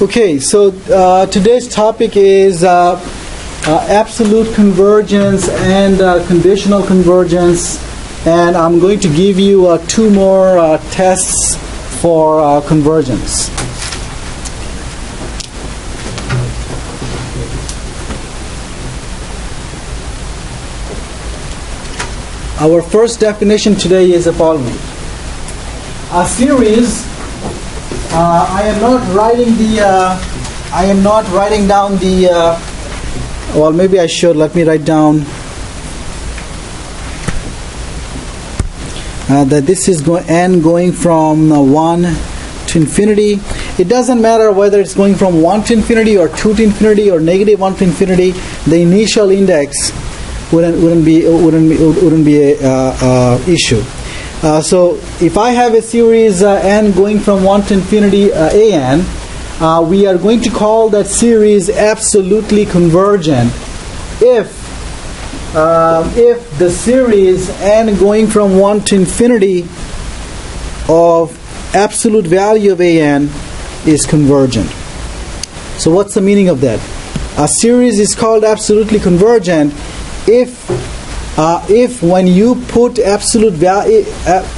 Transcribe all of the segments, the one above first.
Okay, so today's topic is absolute convergence and conditional convergence, and I'm going to give you two more tests for convergence. Our first definition today is the following. A series, I am not writing down the, well, maybe I should. Let me write down that this is n going from 1 to infinity. It doesn't matter whether it's going from 1 to infinity or 2 to infinity or negative 1 to infinity. The initial index wouldn't be a issue. So if I have a series n going from 1 to infinity an, we are going to call that series absolutely convergent if the series n going from 1 to infinity of absolute value of an is convergent. So what's the meaning of that? A series is called absolutely convergent if when you put absolute value,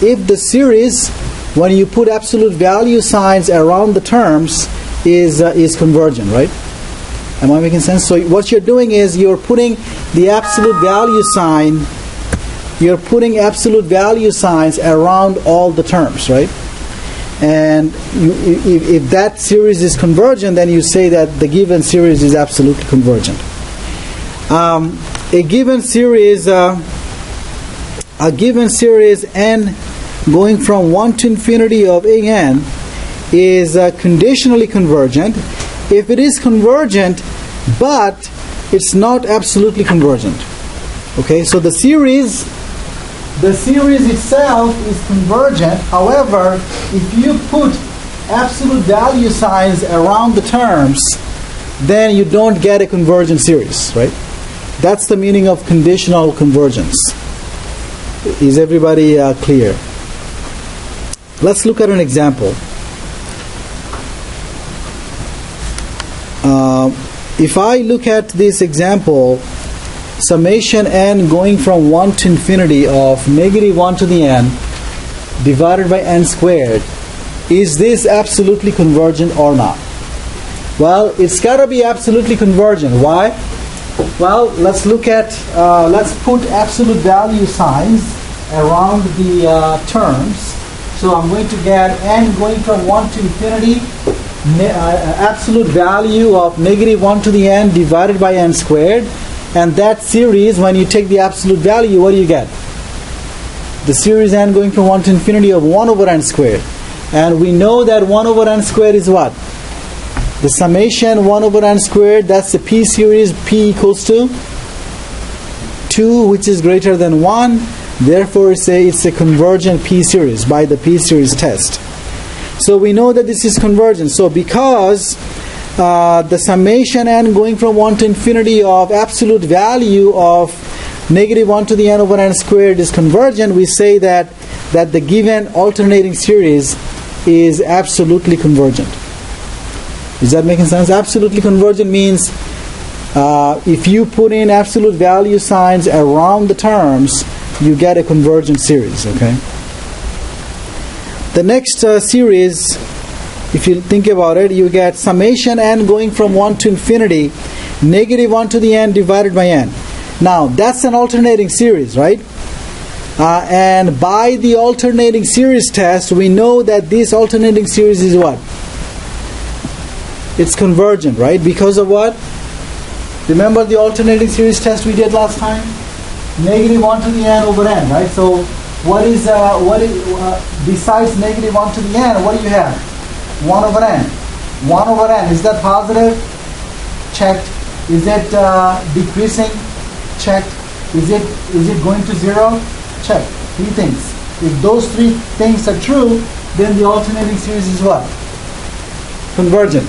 if the series, when you put absolute value signs around the terms, is convergent, right? Am I making sense? So what you're doing is you're putting the absolute value sign, you're putting absolute value signs around all the terms, right? And if that series is convergent, then you say that the given series is absolutely convergent. A given series n going from 1 to infinity of an is conditionally convergent if it is convergent, but it's not absolutely convergent. Okay, so the series itself is convergent. However, if you put absolute value signs around the terms, then you don't get a convergent series, right? That's the meaning of conditional convergence. Is everybody clear? Let's look at an example. If I look at this example, summation n going from 1 to infinity of negative 1 to the n divided by n squared, is this absolutely convergent or not? Well, it's got to be absolutely convergent. Why? Well, let's look at, let's put absolute value signs around the terms. So I'm going to get n going from 1 to infinity, absolute value of negative 1 to the n divided by n squared. And that series, when you take the absolute value, what do you get? The series n going from 1 to infinity of 1 over n squared. And we know that 1 over n squared is what? The summation 1 over n squared, that's the p series, p equals to 2, which is greater than 1. Therefore, it's a convergent p series by the p series test. So we know that this is convergent. So because the summation n going from 1 to infinity of absolute value of negative 1 to the n over n squared is convergent, we say that the given alternating series is absolutely convergent. Is that making sense? Absolutely convergent means if you put in absolute value signs around the terms, you get a convergent series, okay? The next series, if you think about it, you get summation n going from 1 to infinity, negative 1 to the n divided by n. Now, that's an alternating series, right? And by the alternating series test, we know that this alternating series is what? It's convergent, right? Because of what? Remember the alternating series test we did last time? Negative 1 to the n over n, right? So what is besides negative 1 to the n, what do you have? 1 over n. 1 over n, is that positive? Checked. Is it decreasing? Checked. Is it going to 0? Checked. 3 things. If those 3 things are true, then the alternating series is what? Convergent.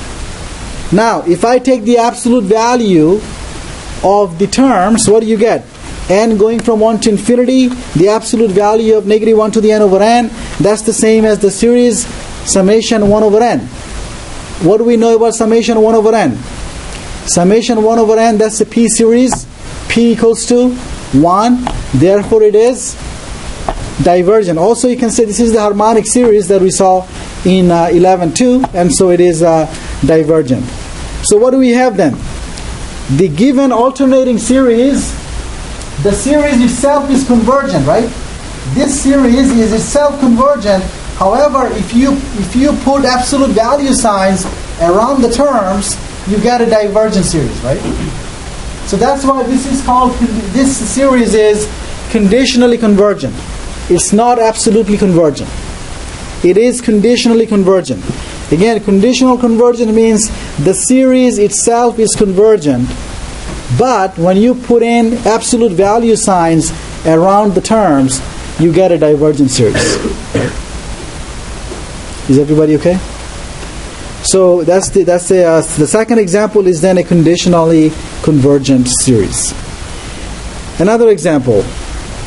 Now, if I take the absolute value of the terms, what do you get? N going from 1 to infinity, the absolute value of negative 1 to the n over n, that's the same as the series summation 1 over n. what do we know about summation 1 over n? Summation 1 over n, that's the P series. P equals to 1. Therefore, it is divergent. Also, you can say this is the harmonic series that we saw in 11.2, and so it is divergent. So what do we have then? The given alternating series, the series itself is convergent, right? This series is itself convergent. However, if you put absolute value signs around the terms, you get a divergent series, right? So that's why this is called, this series is conditionally convergent. It's not absolutely convergent. It is conditionally convergent. Again, conditional convergent means the series itself is convergent, but when you put in absolute value signs around the terms, you get a divergent series. Is everybody okay? So the second example is then a conditionally convergent series. Another example,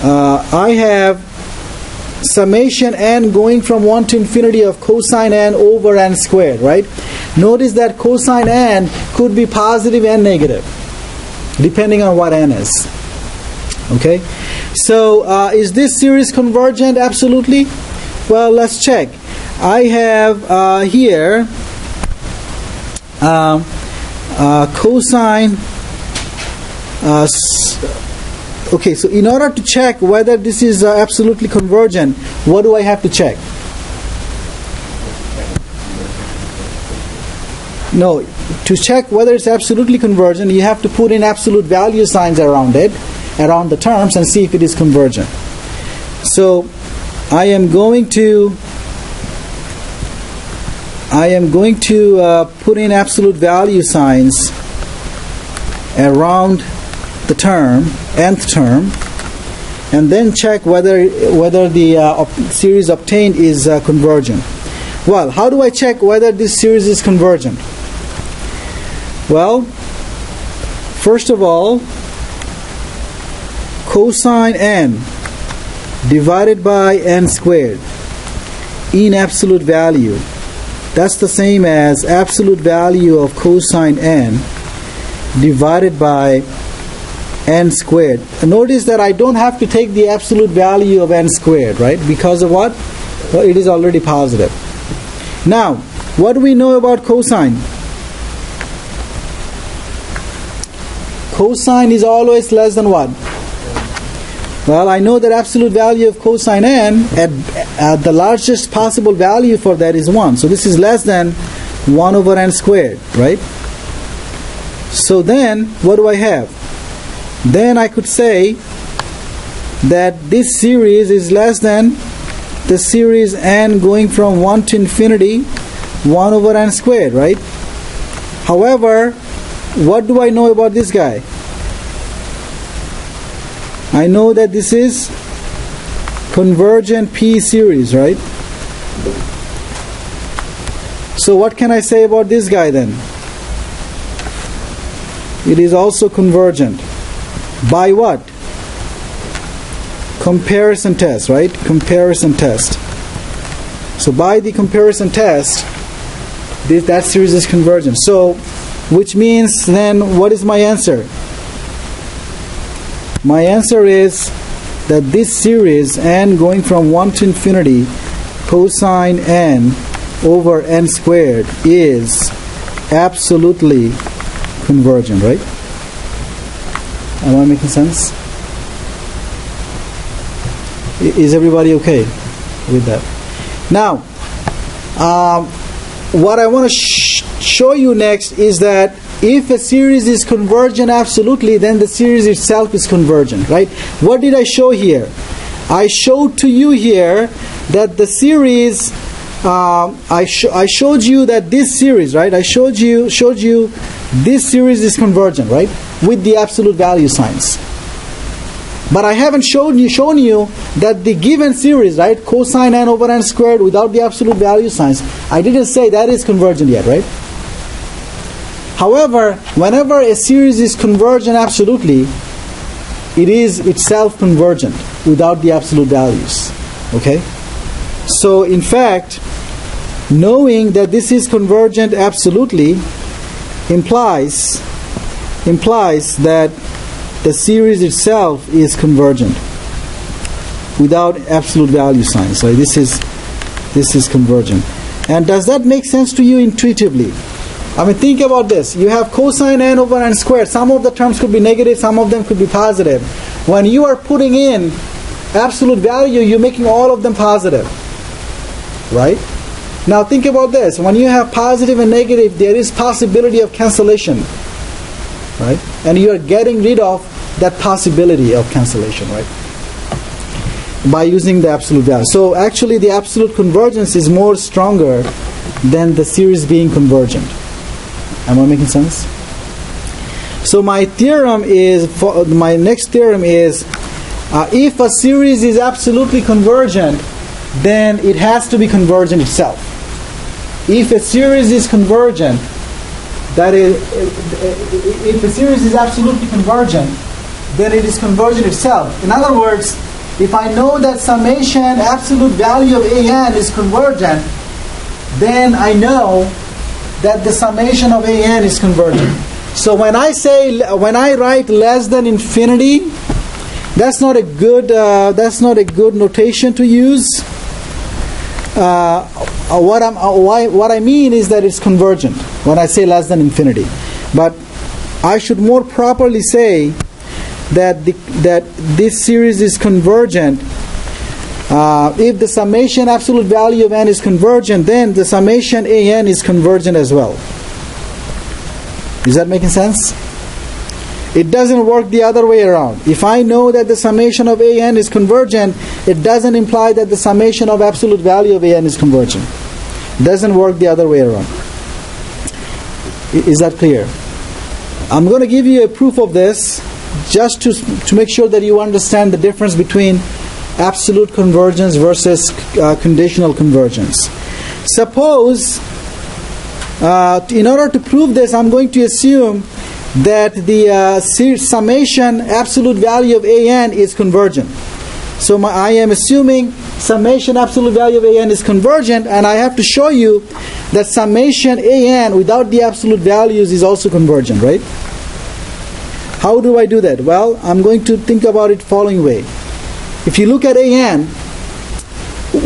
I have summation n going from 1 to infinity of cosine n over n squared, right? Notice that cosine n could be positive and negative, depending on what n is. Okay? So, is this series convergent? Absolutely. Well, let's check. I have here cosine. Okay, so in order to check whether this is absolutely convergent, what do I have to check? No, to check whether it's absolutely convergent, you have to put in absolute value signs around it, around the terms, and see if it is convergent. So I am going to put in absolute value signs around the term, nth term, and then check whether the series obtained is convergent. Well, how do I check whether this series is convergent? Well, first of all, cosine n divided by n squared in absolute value, that's the same as absolute value of cosine n divided by n squared. Notice that I don't have to take the absolute value of n squared, right? Because of what? Well, it is already positive. Now, what do we know about cosine? Cosine is always less than what? Well, I know that absolute value of cosine n at the largest possible value for that is 1. So this is less than 1 over n squared, right? So then, what do I have? Then I could say that this series is less than the series n going from 1 to infinity, 1 over n squared, right? However, what do I know about this guy? I know that this is convergent P series, right? So what can I say about this guy then? It is also convergent. By what? Comparison test, right? Comparison test. So by the comparison test, that series is convergent. So, which means then, what is my answer? My answer is that this series, n going from 1 to infinity, cosine n over n squared, is absolutely convergent, right? Am I making sense? Is everybody okay with that? Now, what I want to show you next is that if a series is convergent absolutely, then the series itself is convergent, right? What did I show here? I showed to you here that the series, I showed you that this series, right? I showed you this series is convergent, right? With the absolute value signs. But I haven't shown you that the given series, right? Cosine n over n squared without the absolute value signs. I didn't say that is convergent yet, right? However, whenever a series is convergent absolutely, it is itself convergent without the absolute values. Okay? So, in fact, knowing that this is convergent absolutely implies that the series itself is convergent without absolute value signs. So this is convergent. And does that make sense to you intuitively? I mean, think about this. You have cosine n over n squared. Some of the terms could be negative, some of them could be positive. When you are putting in absolute value, you're making all of them positive. Right? Now think about this. When you have positive and negative, there is possibility of cancellation. Right? And you are getting rid of that possibility of cancellation, right? By using the absolute value. So actually the absolute convergence is more stronger than the series being convergent. Am I making sense? So my next theorem is if a series is absolutely convergent, then it has to be convergent itself. If a series is convergent, that is, if a series is absolutely convergent, then it is convergent itself. In other words, if I know that summation absolute value of an is convergent, then I know that the summation of an is convergent. So when I write less than infinity, that's not a good notation to use. What I mean is that it's convergent when I say less than infinity. But I should more properly say that this series is convergent. If the summation absolute value of n is convergent, then the summation an is convergent as well. Is that making sense? It doesn't work the other way around. If I know that the summation of an is convergent, it doesn't imply that the summation of absolute value of an is convergent. It doesn't work the other way around. Is that clear? I'm going to give you a proof of this just to make sure that you understand the difference between absolute convergence versus conditional convergence. Suppose, in order to prove this, I'm going to assume that the summation absolute value of an is convergent. So I am assuming summation absolute value of an is convergent, and I have to show you that summation an without the absolute values is also convergent, right? How do I do that? Well, I'm going to think about it following way. If you look at an,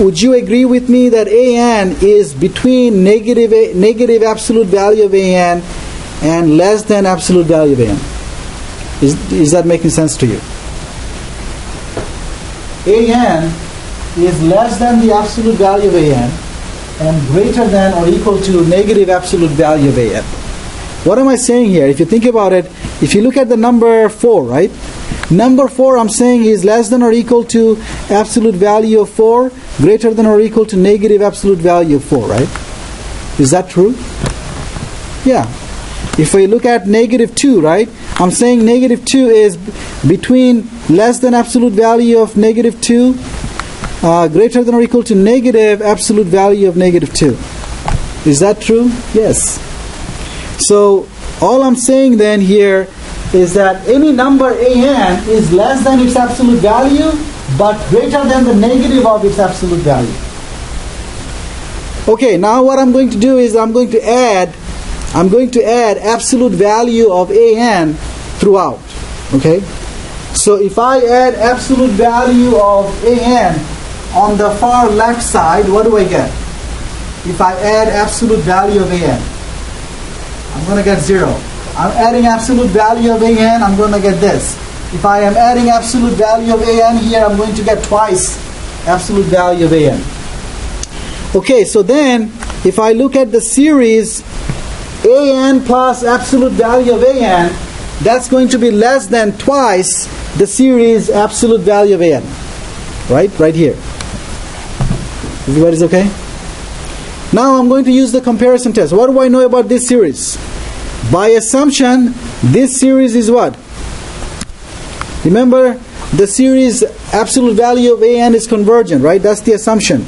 would you agree with me that an is between negative absolute value of an and less than absolute value of an? Is that making sense to you? An is less than the absolute value of an and greater than or equal to negative absolute value of an. What am I saying here? If you think about it, if you look at the number 4, right? Number 4, I'm saying, is less than or equal to absolute value of 4, greater than or equal to negative absolute value of 4, right? Is that true? Yeah. If we look at negative 2, right? I'm saying negative 2 is between less than absolute value of negative 2, greater than or equal to negative absolute value of negative 2. Is that true? Yes. So all I'm saying then here is that any number an is less than its absolute value but greater than the negative of its absolute value. Okay, now what I'm going to do is I'm going to add absolute value of an throughout. Okay? So if I add absolute value of an on the far left side, what do I get? If I add absolute value of an, I'm going to get 0. I'm adding absolute value of an, I'm going to get this. If I am adding absolute value of an here, I'm going to get twice absolute value of an. Okay, so then if I look at the series an plus absolute value of an, that's going to be less than twice the series absolute value of an. Right here. Everybody's okay? Now I'm going to use the comparison test. What do I know about this series? By assumption, this series is what? Remember, the series absolute value of an is convergent, right? That's the assumption.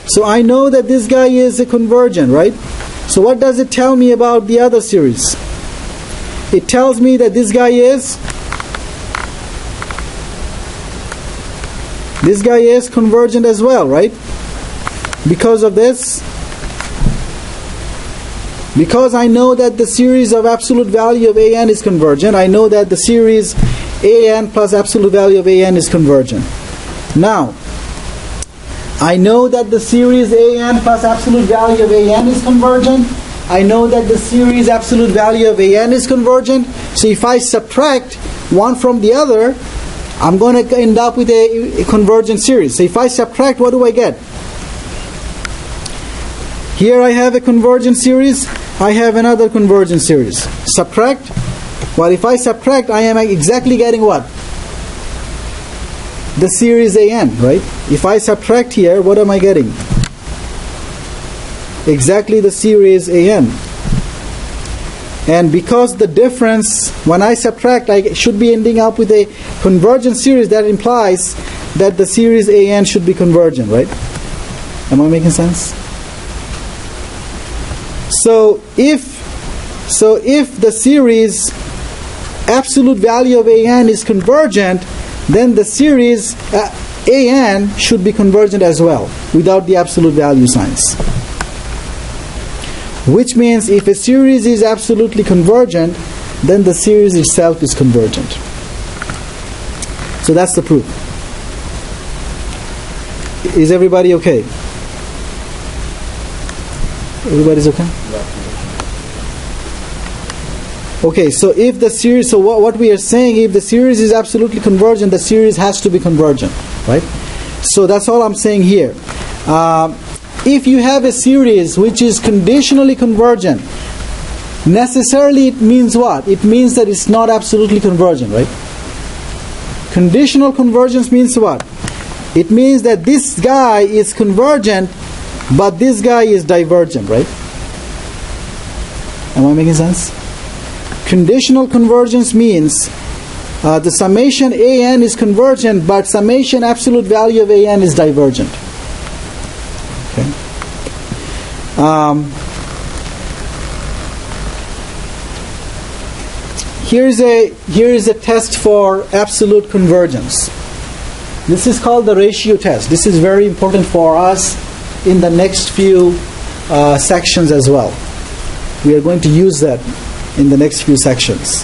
So I know that this guy is a convergent, right? So what does it tell me about the other series? It tells me that this guy is convergent as well, right? Because of this. Because I know that the series of absolute value of an is convergent, I know that the series an plus absolute value of an is convergent. Now, I know that the series an plus absolute value of an is convergent. I know that the series absolute value of an is convergent. So if I subtract one from the other, I'm going to end up with a convergent series. So if I subtract, what do I get? Here I have a convergent series. I have another convergent series. Subtract. Well, if I subtract, I am exactly getting what? The series an, right? If I subtract here, what am I getting? Exactly the series an. And because the difference, when I subtract, I should be ending up with a convergent series. That implies that the series an should be convergent, right? Am I making sense? So if the series absolute value of an is convergent, then the series an should be convergent as well, without the absolute value signs. Which means if a series is absolutely convergent, then the series itself is convergent. So that's the proof. Is everybody okay? Everybody's okay? Okay, so if the series, so what we are saying, if the series is absolutely convergent, the series has to be convergent, right? So that's all I'm saying here. If you have a series which is conditionally convergent, necessarily it means what? It means that it's not absolutely convergent, right? Conditional convergence means what? It means that this guy is convergent, but this guy is divergent, right? Am I making sense? Conditional convergence means the summation an is convergent, but summation absolute value of an is divergent. Okay. Here is a test for absolute convergence. This is called the ratio test. This is very important for us in the next few sections as well. We are going to use that in the next few sections.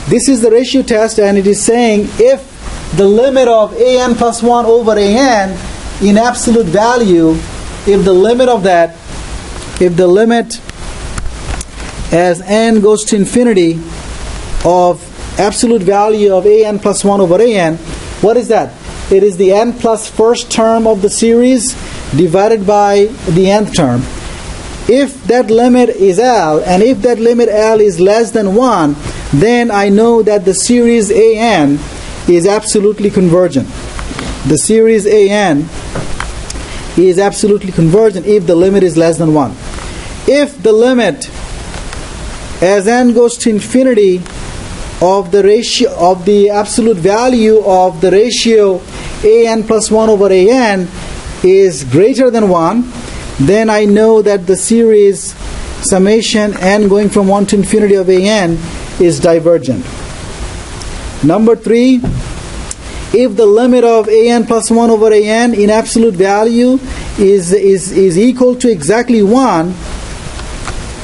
This is the ratio test, and it is saying if the limit of an plus 1 over an in absolute value, if the limit as n goes to infinity of absolute value of an plus 1 over an, what is that? It is the n plus first term of the series divided by the nth term. If that limit is L, and if that limit L is less than 1, then I know that the series an is absolutely convergent. The series an is absolutely convergent if the limit is less than 1. If the limit as n goes to infinity of the ratio of the absolute value of the ratio an plus 1 over an is greater than 1, then I know that the series summation n going from 1 to infinity of an is divergent. Number 3, if the limit of an plus 1 over an in absolute value is equal to exactly 1,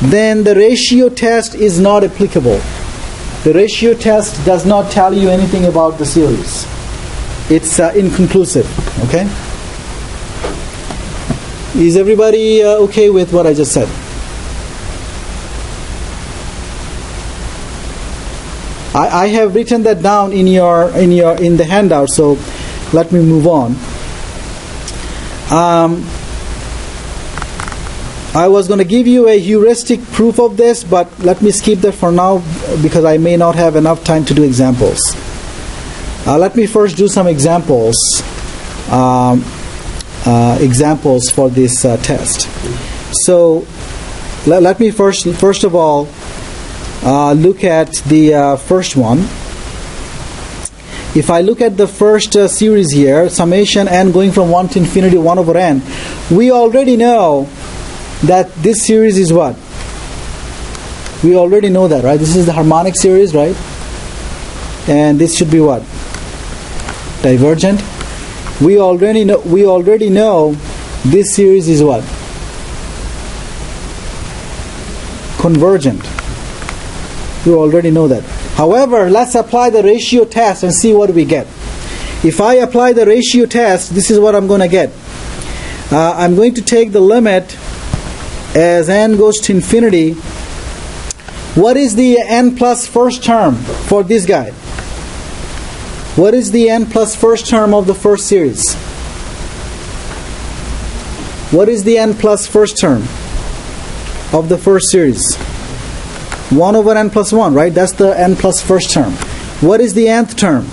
then the ratio test is not applicable. The ratio test does not tell you anything about the series. It's inconclusive. Okay? Is everybody okay with what I just said? I have written that down in the handout, so let me move on. I was going to give you a heuristic proof of this, but let me skip that for now because I may not have enough time to do examples. Let me first do some examples for this test. So let me first of all look at the first one. If I look at the first series here, summation n going from 1 to infinity 1 over n, we already know that this series is what? We already know that, right? This is the harmonic series, right? And this should be what? Divergent. We already know this series is what? convergent. You already know that. However, let's apply the ratio test and see what we get. If I apply the ratio test, this is what I'm going to get. I'm going to take the limit as n goes to infinity. What is the n plus first term for this guy? What is the n plus first term of the first series? What is the n plus first term of the first series? 1 over n plus 1, right? That's the n plus first term. What is the nth term?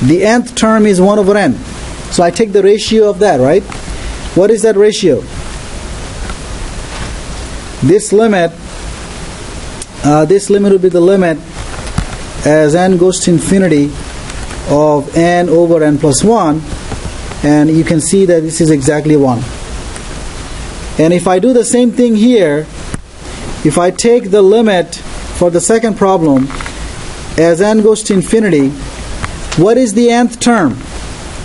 The nth term is 1 over n. So I take the ratio of that, right? What is that ratio? This limit will be the limit as n goes to infinity of n over n plus 1, and you can see that this is exactly 1. And if I do the same thing here, if I take the limit for the second problem as n goes to infinity, what is the nth term?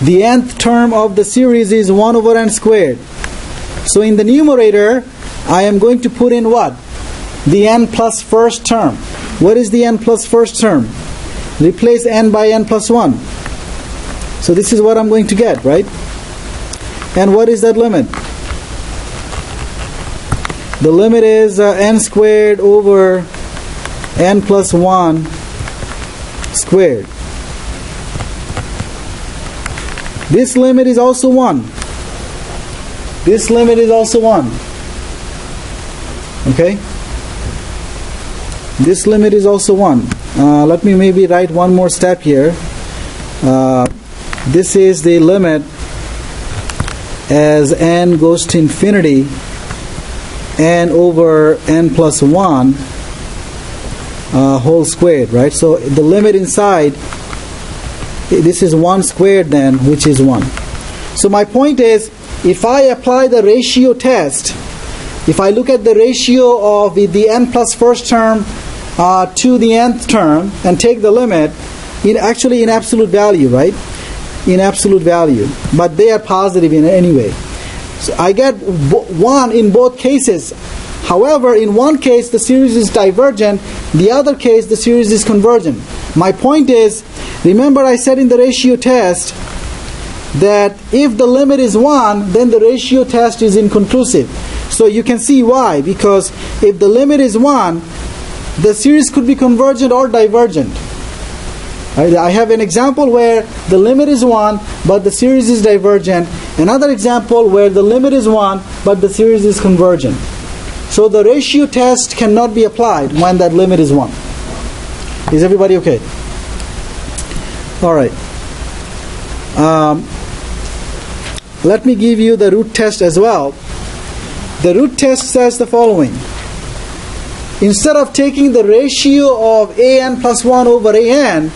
The nth term of the series is 1 over n squared. So in the numerator, I am going to put in what? The n plus first term. What is the n plus first term? Replace n by n plus 1. So this is what I'm going to get, right? And what is that limit? The limit is n squared over n plus 1 squared. This limit is also 1. This limit is also 1. Okay? This limit is also 1. Let me maybe write one more step here. This is the limit as n goes to infinity, n over n plus 1 whole squared, right? So the limit inside, this is 1 squared then, which is 1. So my point is, if I apply the ratio test, if I look at the ratio of the n plus first term to the nth term and take the limit, in absolute value, right? In absolute value. But they are positive in any way. So I get 1 in both cases. However, in one case the series is divergent, the other case the series is convergent. My point is, remember I said in the ratio test that if the limit is 1, then the ratio test is inconclusive. So you can see why, because if the limit is 1, the series could be convergent or divergent. I have an example where the limit is 1, but the series is divergent. Another example where the limit is 1, but the series is convergent. So the ratio test cannot be applied when that limit is 1. Is everybody okay? All right. Let me give you the root test as well. The root test says the following. Instead of taking the ratio of an plus 1 over an,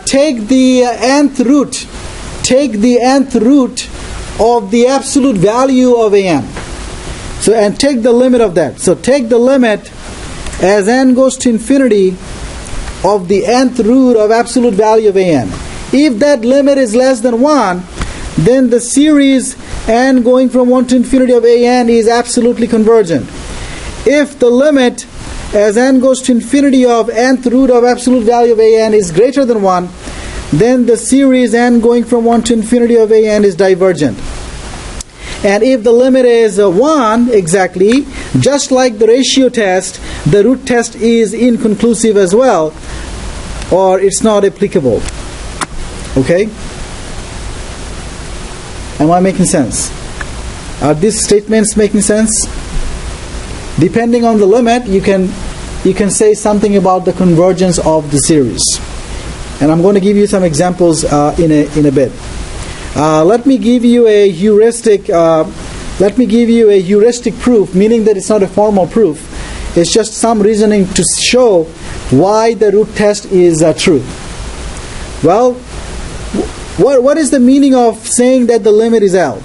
take the nth root. Take the nth root of the absolute value of an. So, and take the limit of that. So take the limit as n goes to infinity of the nth root of absolute value of an. If that limit is less than 1, then the series n going from 1 to infinity of an is absolutely convergent. If the limit as n goes to infinity of nth root of absolute value of an is greater than 1, then the series n going from 1 to infinity of an is divergent. And if the limit is 1 exactly, just like the ratio test, the root test is inconclusive as well, or it's not applicable. Okay? Am I making sense? Are these statements making sense? Depending on the limit, you can say something about the convergence of the series. And I'm going to give you some examples in a bit. Let me give you a heuristic proof, meaning that it's not a formal proof. It's just some reasoning to show why the root test is true. Well, what is the meaning of saying that the limit is L?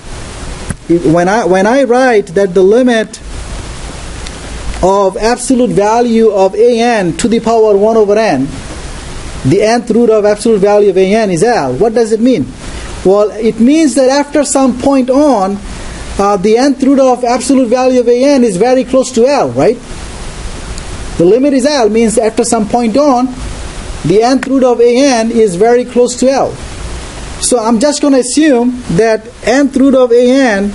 When I write that the limit of absolute value of an to the power 1 over n, the nth root of absolute value of an is L, what does it mean? Well, it means that after some point on, the nth root of absolute value of an is very close to L, right? The limit is L, means after some point on, the nth root of an is very close to L. So I'm just going to assume that nth root of an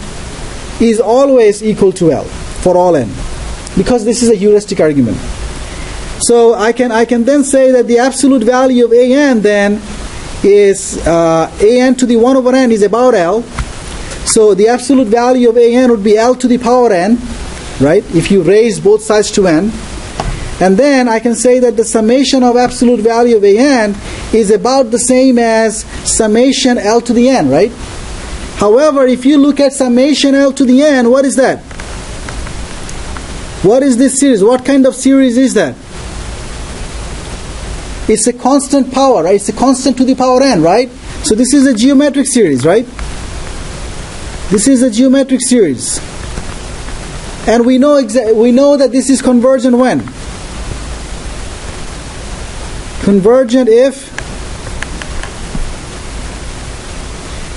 is always equal to L for all n, because this is a heuristic argument. So I can then say that the absolute value of an then is an to the 1 over n is about L. So the absolute value of an would be L to the power n, right, if you raise both sides to n. And then I can say that the summation of absolute value of an is about the same as summation L to the n, right? However, if you look at summation L to the n, what is that? What is this series? What kind of series is that? It's a constant power, right? It's a constant to the power n, right? So this is a geometric series, right? This is a geometric series. And we know that this is convergent when? Convergent if,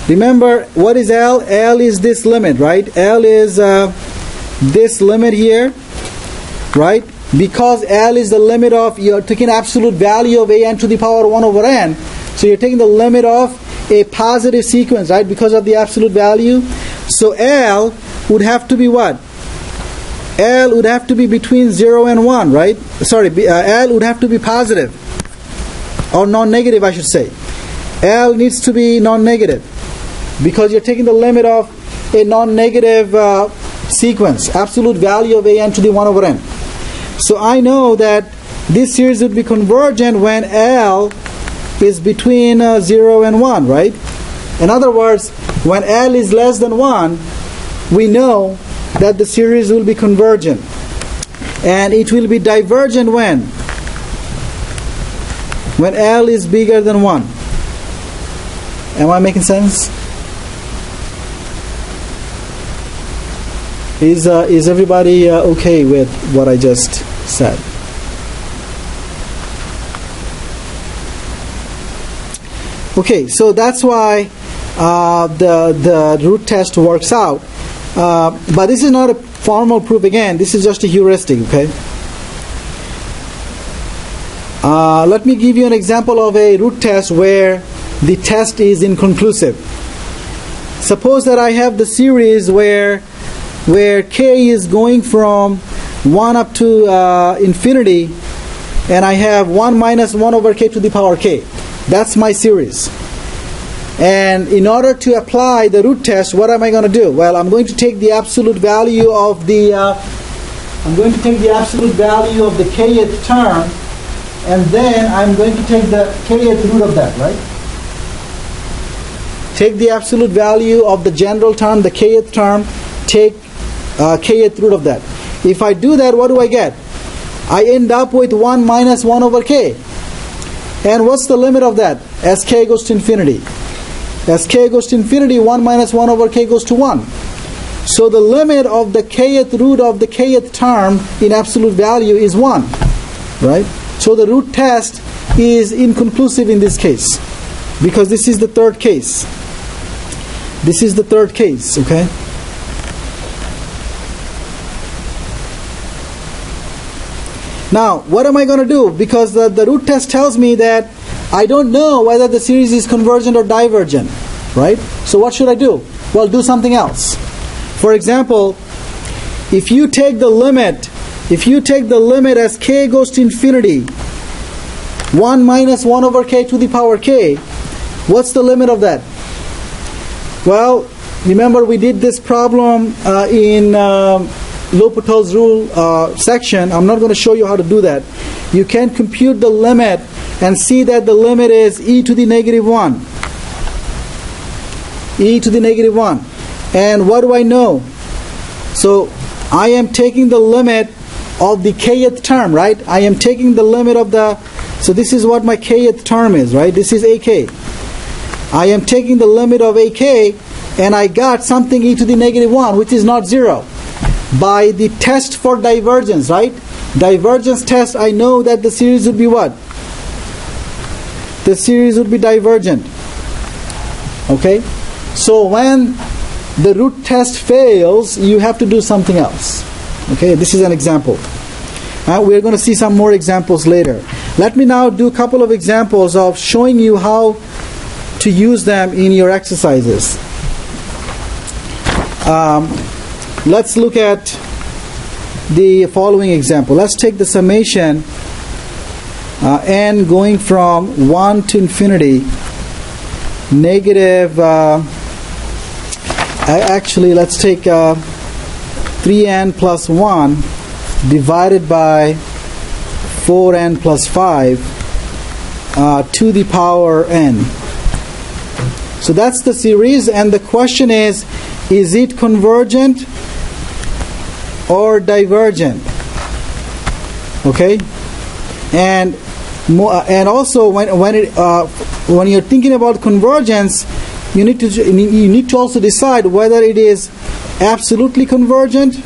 remember, what is L? L is this limit, right? L is this limit here, right? Because L is the limit of, you're taking absolute value of an to the power 1 over n, so you're taking the limit of a positive sequence, right, because of the absolute value. So L would have to be what? L would have to be between 0 and 1, right? Sorry, L would have to be positive, or non-negative, I should say. L needs to be non-negative, because you're taking the limit of a non-negative sequence, absolute value of an to the 1 over n. So I know that this series would be convergent when L is between 0 and 1, right? In other words, when L is less than 1, we know that the series will be convergent. And it will be divergent when? When L is bigger than 1. Am I making sense? Is everybody okay with what I just said? Okay, so that's why the root test works out. But this is not a formal proof again. This is just a heuristic, okay? Let me give you an example of a root test where the test is inconclusive. Suppose that I have the series where k is going from 1 up to infinity, and I have 1 minus 1 over k to the power k. That's my series. And in order to apply the root test, what am I going to do? Well, I'm going to take the absolute value of the kth term, and then I'm going to take the kth root of that, right? Take the absolute value of the general term, the kth term, take kth root of that. If I do that, what do I get? I end up with 1 minus 1 over k. And what's the limit of that? As k goes to infinity. As k goes to infinity, 1 minus 1 over k goes to 1. So the limit of the kth root of the kth term in absolute value is 1. Right? So the root test is inconclusive in this case, because this is the third case. This is the third case, okay? Now, what am I going to do? Because the root test tells me that I don't know whether the series is convergent or divergent, right? So what should I do? Well, do something else. For example, if you take the limit as k goes to infinity, 1 minus 1 over k to the power k, what's the limit of that? Well, remember we did this problem in L'Hopital's rule section. I'm not going to show you how to do that. You can compute the limit and see that the limit is e to the negative 1. E to the negative 1. And what do I know? So I am taking the limit of the kth term, right? I am taking the limit of the, so this is what my kth term is, right? This is ak. I am taking the limit of ak, and I got something e to the negative 1, which is not 0. By the test for divergence, right? Divergence test, I know that the series would be what? The series would be divergent. Okay? So when the root test fails, you have to do something else. Okay? This is an example. We're going to see some more examples later. Let me now do a couple of examples of showing you how to use them in your exercises. Let's look at the following example. Let's take the summation n going from 1 to infinity negative, actually let's take 3n plus 1 divided by 4n plus 5 to the power n. So that's the series, and the question is it convergent or divergent? Okay, and also when you're thinking about convergence, you need to also decide whether it is absolutely convergent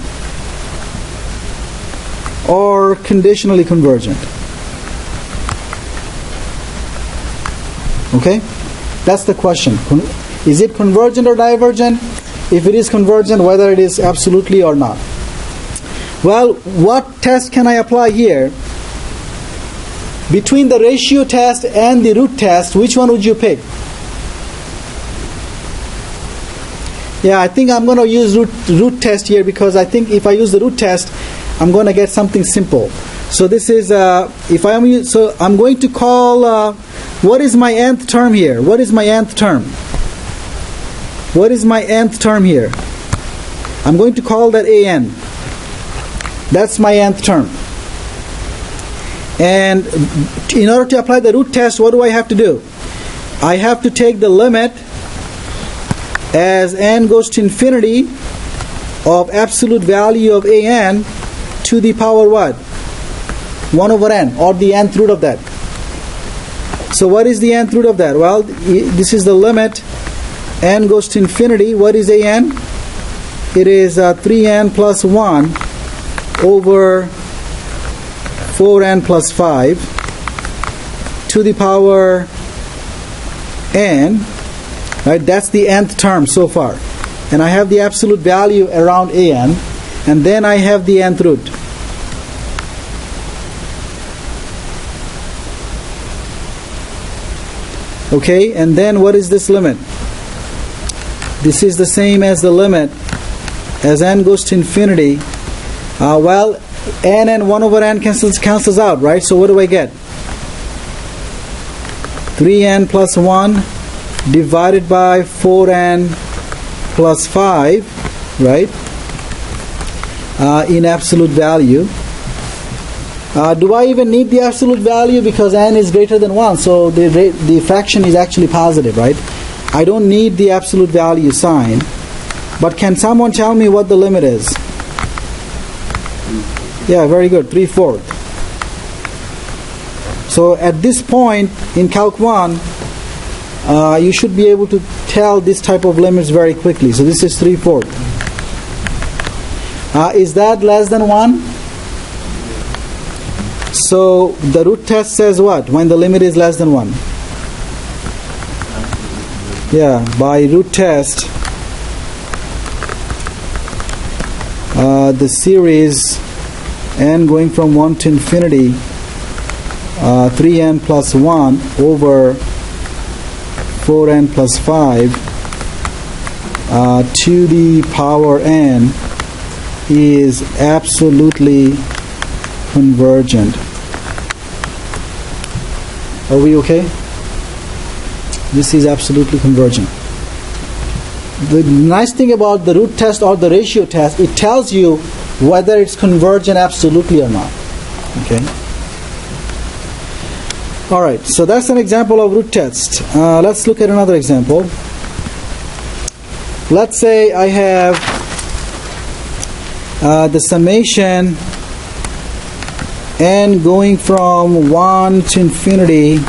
or conditionally convergent. Okay, that's the question. Is it convergent or divergent? If it is convergent, whether it is absolutely or not. Well, what test can I apply here? Between the ratio test and the root test, which one would you pick? Yeah, I think I'm going to use root test here, because I think if I use the root test, I'm going to get something simple. So this is I'm going to call what is my nth term here? What is my nth term? What is my nth term here? I'm going to call that an. That's my nth term. And in order to apply the root test, what do I have to do? I have to take the limit as n goes to infinity of absolute value of an to the power what? 1 over n, or the nth root of that. So what is the nth root of that? Well, this is the limit n goes to infinity. What is an? It is 3n plus 1 over 4n plus 5 to the power n. Right? That's the nth term so far. And I have the absolute value around an, and then I have the nth root. Okay, and then what is this limit? This is the same as the limit as n goes to infinity. Well, n and 1 over n cancels out, right? So what do I get? 3n plus 1 divided by 4n plus 5, right? In absolute value. Do I even need the absolute value? Because n is greater than 1, so the fraction is actually positive, right? I don't need the absolute value sign. But can someone tell me what the limit is? Yeah, very good, 3/4. So at this point in Calc 1, you should be able to tell this type of limits very quickly. So this is 3/4. Is that less than 1? So the root test says what when the limit is less than 1? Yeah, by root test, the series n going from 1 to infinity, 3n plus 1 over 4n plus 5 to the power n is absolutely convergent. Are we okay? This is absolutely convergent. The nice thing about the root test or the ratio test, it tells you whether it's convergent absolutely or not. Okay. All right. So that's an example of root test. Let's look at another example. Let's say I have the summation n going from 1 to infinity,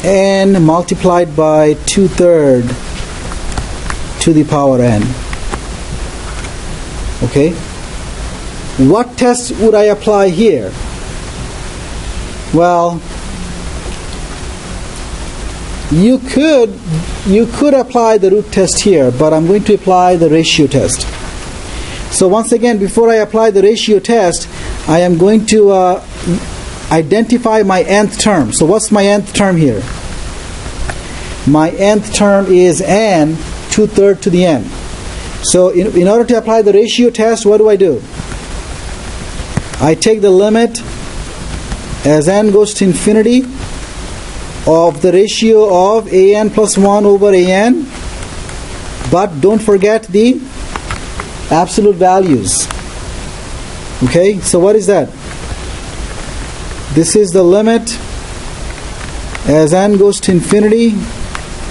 n multiplied by 2/3 to the power n. Okay? What test would I apply here? Well, you could apply the root test here, but I'm going to apply the ratio test. So once again, before I apply the ratio test, I am going to identify my nth term. So what's my nth term here? My nth term is n 2/3 to the n. So in order to apply the ratio test, what do? I take the limit as n goes to infinity of the ratio of an plus 1 over an, but don't forget the absolute values. Okay, so what is that? This is the limit as n goes to infinity.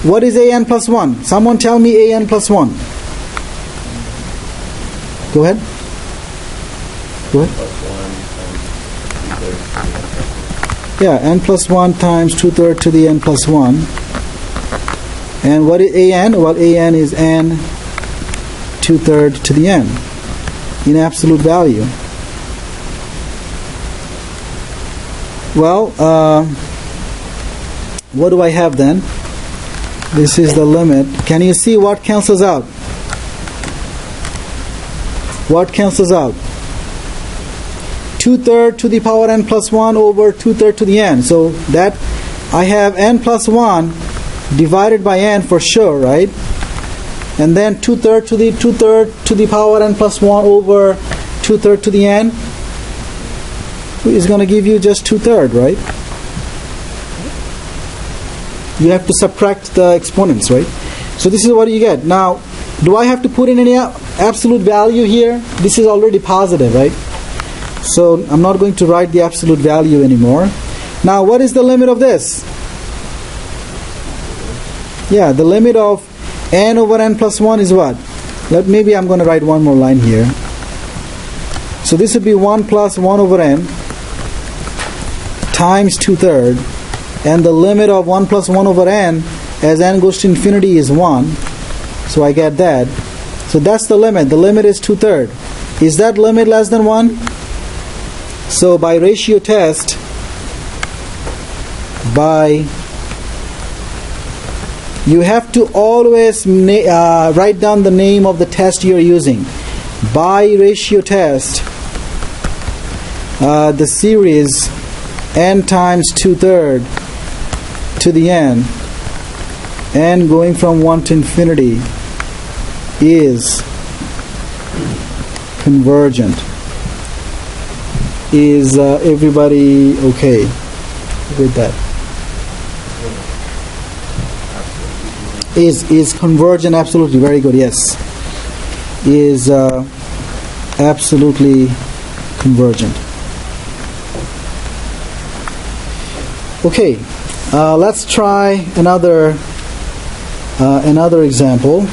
What is an plus 1? Someone tell me an plus 1. Go ahead. Yeah, n plus 1 times 2/3 to the n plus 1. And what is an? Well, an is n 2/3 to the n in absolute value. Well, what do I have then? This is the limit. Can you see what cancels out? What cancels out? 2/3 to the power n plus 1 over 2/3 to the n. So that I have n plus 1 divided by n for sure, right? And then 2/3 to the power n plus 1 over 2/3 to the n is going to give you just 2/3, right? You have to subtract the exponents, right? So this is what you get. Now, do I have to put in any absolute value here? This is already positive, right? So I'm not going to write the absolute value anymore. Now, what is the limit of this? Yeah, the limit of n over n plus 1 is what? Maybe I'm going to write one more line here. So this would be 1 plus 1 over n times 2/3, and the limit of 1 plus 1 over n as n goes to infinity is 1. So I get that. So that's the limit. The limit is 2/3. Is that limit less than 1? So by ratio test, you have to always write down the name of the test you're using. By ratio test, the series n times 2/3 to the n going from 1 to infinity is convergent. Is everybody okay with that? Is convergent absolutely? Very good, yes. Is absolutely convergent. Okay, let's try another example.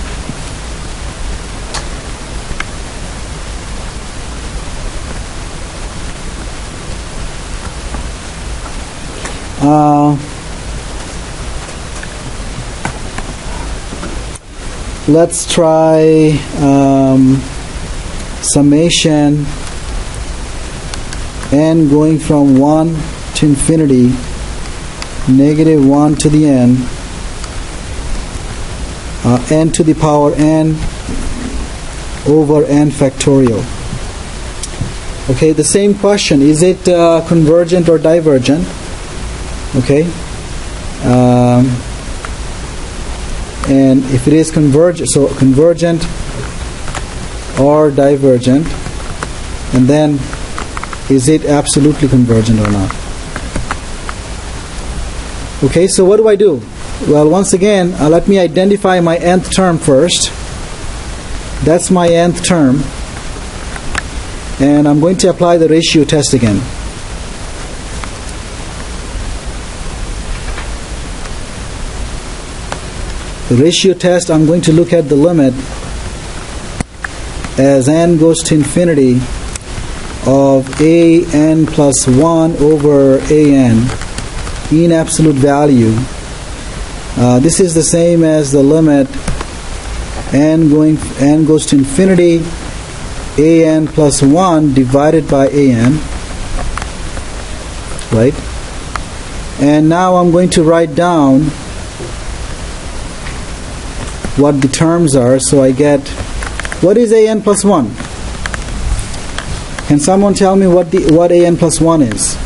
Let's try summation n going from 1 to infinity, negative 1 to the n, n to the power n over n factorial. Okay, the same question. Is it convergent or divergent? Okay. And if it is convergent, so convergent or divergent, and then is it absolutely convergent or not? Okay, so what do? Well, once again, let me identify my nth term first. That's my nth term. And I'm going to apply the ratio test again. The ratio test, I'm going to look at the limit as n goes to infinity of an plus 1 over an in absolute value. This is the same as the limit n goes to infinity an plus 1 divided by an, right? And now I'm going to write down what the terms are. So I get, what is an plus 1? Can someone tell me what an plus 1 is?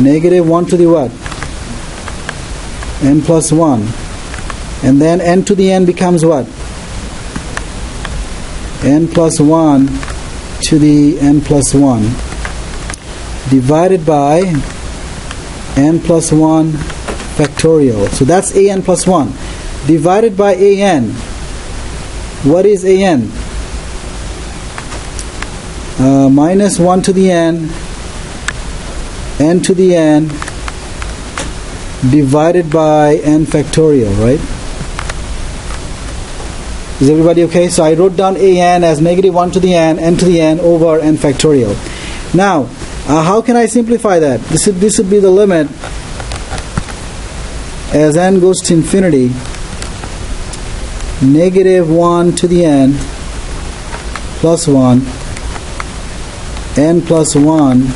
Negative 1 to the what? N plus 1. And then n to the n becomes what? N plus 1 to the n plus 1 divided by n plus 1 factorial. So that's an plus 1 divided by an. What is an? Minus 1 to the n to the n divided by n factorial, right? Is everybody okay? So I wrote down an as negative 1 to the n to the n over n factorial. Now, how can I simplify that? This would be the limit as n goes to infinity, negative 1 to the n plus 1, n plus 1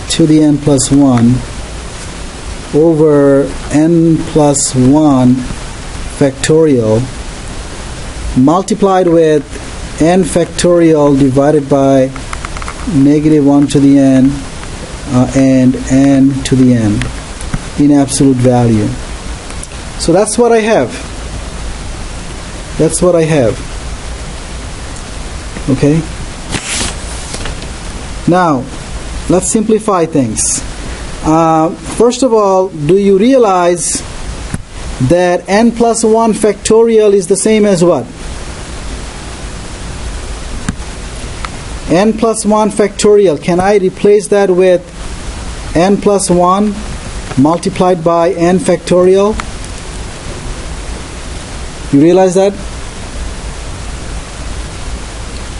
to the n plus 1 over n plus 1 factorial multiplied with n factorial divided by negative 1 to the n and n to the n in absolute value. So that's what I have. That's what I have. Okay? Now, let's simplify things. First of all, do you realize that n plus 1 factorial is the same as what? N plus 1 factorial. Can I replace that with n plus 1 multiplied by n factorial? You realize that?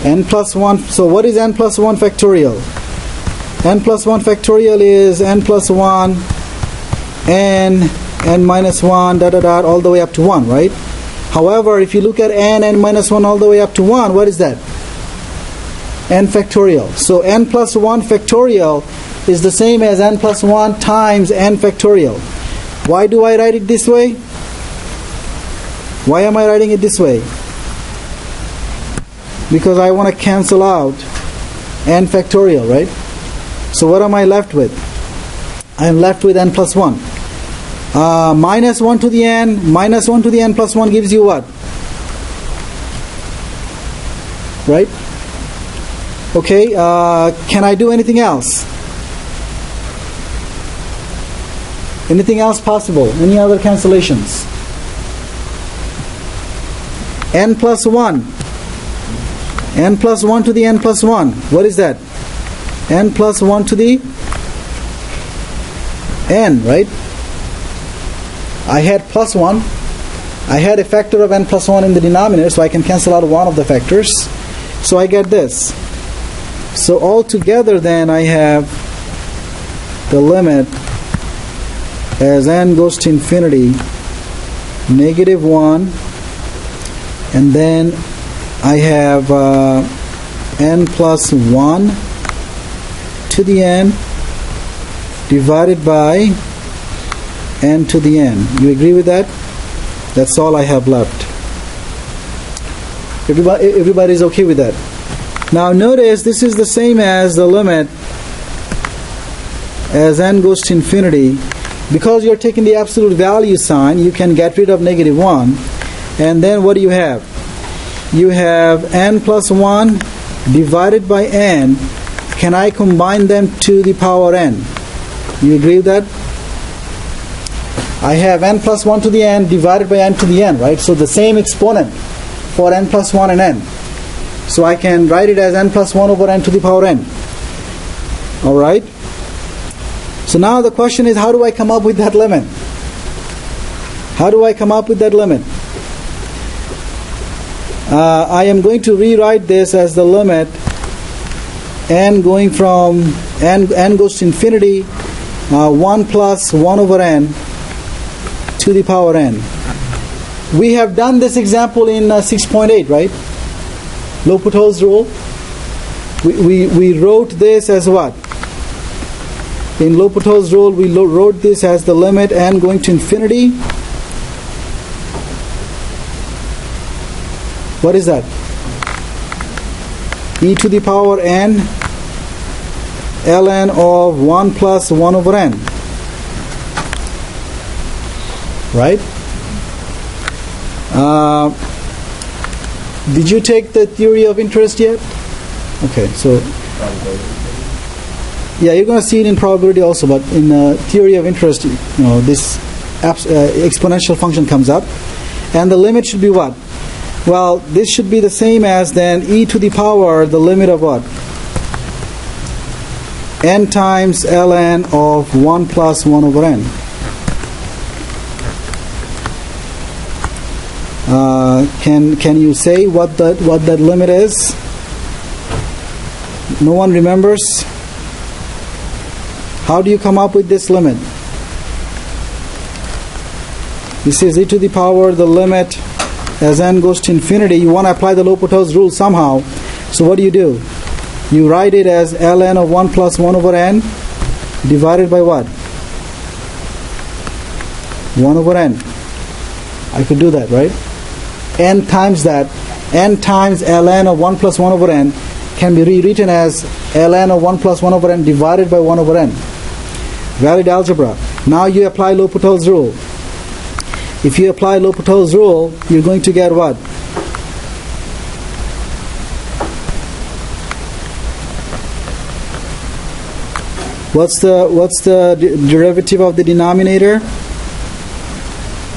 N plus 1. So what is n plus 1 factorial? N plus 1 factorial is n plus 1 n minus 1 all the way up to 1, right? However, if you look at n minus 1 all the way up to 1, what is that? N factorial. So n plus 1 factorial is the same as n plus 1 times n factorial. Why do I write it this way? Why am I writing it this way? Because I want to cancel out n factorial, right? So what am I left with? I am left with n plus 1. Minus 1 to the n, minus 1 to the n plus 1 gives you what? Right? Okay, can I do anything else? Anything else possible? Any other cancellations? N plus 1. N plus 1 to the n plus 1. What is that? N plus 1 to the n, right? I had plus 1. I had a factor of n plus 1 in the denominator, so I can cancel out one of the factors. So I get this. So altogether then I have the limit as n goes to infinity, negative 1, and then I have n plus 1 to the n divided by n to the n. You agree with that? That's all I have left. Everybody's okay with that? Now notice this is the same as the limit as n goes to infinity. Because you're taking the absolute value sign, you can get rid of negative 1. And then what do you have? You have n plus 1 divided by n. Can I combine them to the power n? You agree with that? I have n plus 1 to the n divided by n to the n, right? So the same exponent for n plus 1 and n. So I can write it as n plus 1 over n to the power n. Alright? So now the question is, how do I come up with that limit? How do I come up with that limit? I am going to rewrite this as the limit n going from n goes to infinity, 1 plus 1 over n to the power n. We have done this example in 6.8, right? L'Hopital's rule. We wrote this as what? In L'Hopital's rule, we wrote this as the limit n going to infinity. What is that? e to the power n ln of 1 plus 1 over n. Right? Did you take the theory of interest yet? Okay, so yeah, you're going to see it in probability also, but in theory of interest, this exponential function comes up, and the limit should be what? Well, this should be the same as then e to the power the limit of what? N times ln of 1 plus 1 over n. Can you say what that limit is? No one remembers? How do you come up with this limit? This is e to the power the limit as n goes to infinity. You want to apply the L'Hopital's rule somehow. So what do? You write it as ln of 1 plus 1 over n divided by what? 1 over n. I could do that, right? N times that. N times ln of 1 plus 1 over n can be rewritten as ln of 1 plus 1 over n divided by 1 over n. Valid algebra. Now you apply L'Hopital's rule. If you apply L'Hopital's rule, you're going to get what? What's the derivative of the denominator?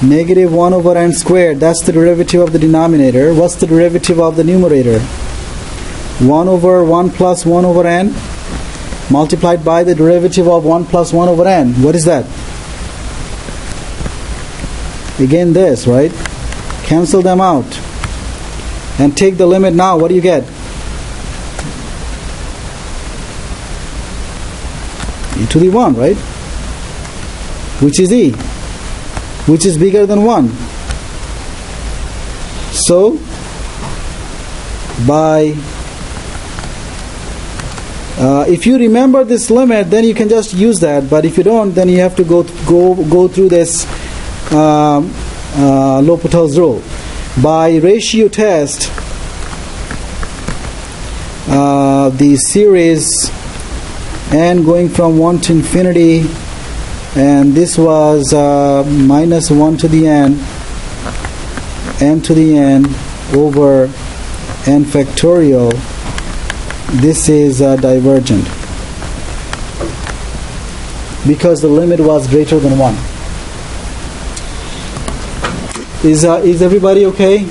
Negative 1 over n squared. That's the derivative of the denominator. What's the derivative of the numerator? 1 over 1 plus 1 over n multiplied by the derivative of 1 plus 1 over n. What is that? Again this, right? Cancel them out. And take the limit now. What do you get? E to the 1, right? Which is e? Which is bigger than 1. So, if you remember this limit, then you can just use that. But if you don't, then you have to go through this L'Hopital's rule. By ratio test, the series n going from 1 to infinity, and this was minus 1 to the n to the n over n factorial. This is divergent because the limit was greater than 1. Is everybody okay?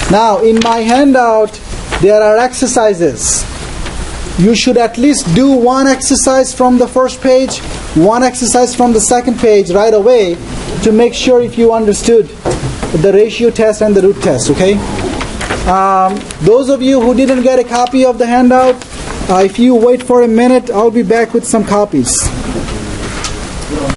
Now, in my handout, there are exercises. You should at least do one exercise from the first page, one exercise from the second page right away to make sure if you understood the ratio test and the root test, okay? Those of you who didn't get a copy of the handout, if you wait for a minute, I'll be back with some copies.